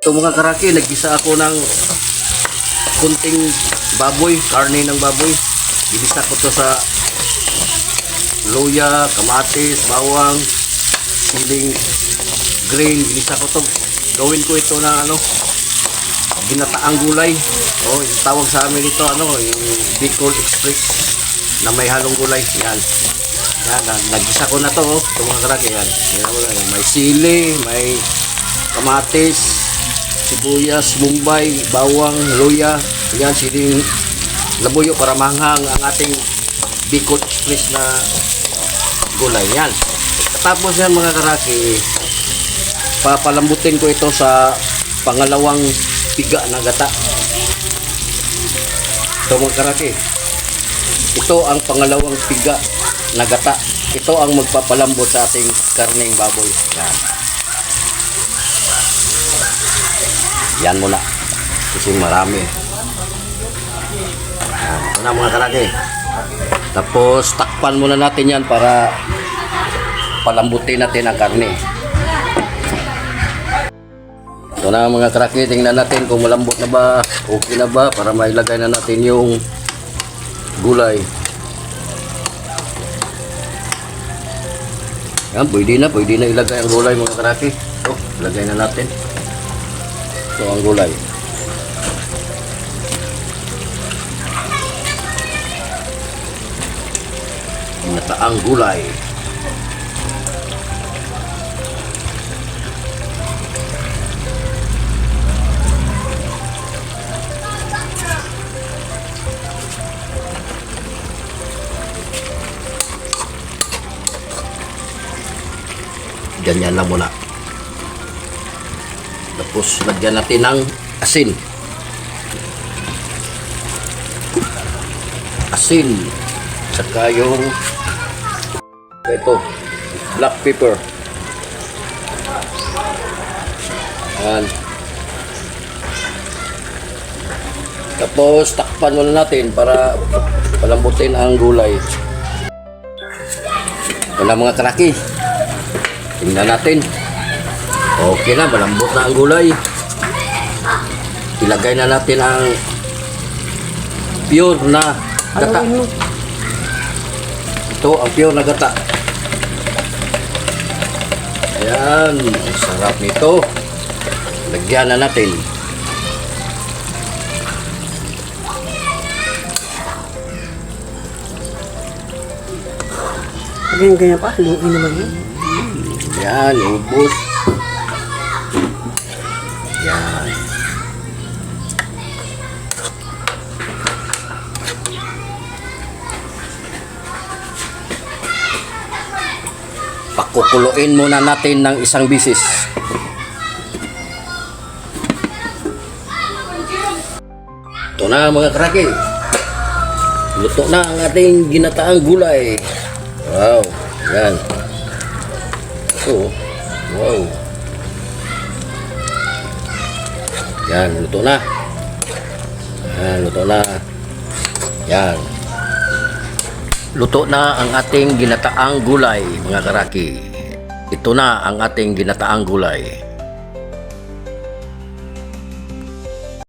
Ito mga karaki, naggisa ako ng kunting baboy, karne ng baboy. Ginisa ko to sa luya, kamatis, bawang, siling green. Ginisa ko to. Gawin ko ito na ginataang gulay. Oh, yung tawag sa amin ito yung Bicol Express na may halong gulay. Yan. Yan, naggisa ko na to, ito mga karaki yan. May sili, may kamatis, sibuyas, mumbay, bawang, luya, yan, siling labuyo para manghang ang ating Bicol Express na gulay. Yan. Tapos yan mga karaki, papalambutin ko ito sa pangalawang piga na gata. Ito mga karaki, ito ang pangalawang piga na gata. Ito ang magpapalambot sa ating karneng baboy. Yan. Yan muna. Kasi marami. Yan. Ito na mga karaki. Tapos takpan muna natin yan para palambutin natin ang karne. Ito na mga karaki. Tingnan natin kung malambot na ba. Okay na ba para mailagay na natin yung gulay. Yan, pwede na ilagay ang gulay mga karaki. Ito, ilagay na natin. Ito ang gulay. Ginataang gulay. Ganyan lang muna. Tapos lagyan natin ng asin. Asin. Saka yung ito, black pepper. Yan. Tapos takpan muna natin para palambutin ang gulay. Ito na mga karaki. Tingnan natin. Okay na, malambot na ang gulay. Ilagay na natin ang pure na gata. Ito ang pure na gata. Ayan, sarap nito. Lagyan na natin. Ganyan pa, haluin naman yun. Yan, ubos. Yan. Pakukuluin muna natin ng isang bisis. Ito na mga karaki. Luto na ang ating ginataang gulay. Wow, yan. Oh, wow. Yan, luto na. Yan, luto na. Yan. Luto na ang ating ginataang gulay, mga karaki. Ito na ang ating ginataang gulay.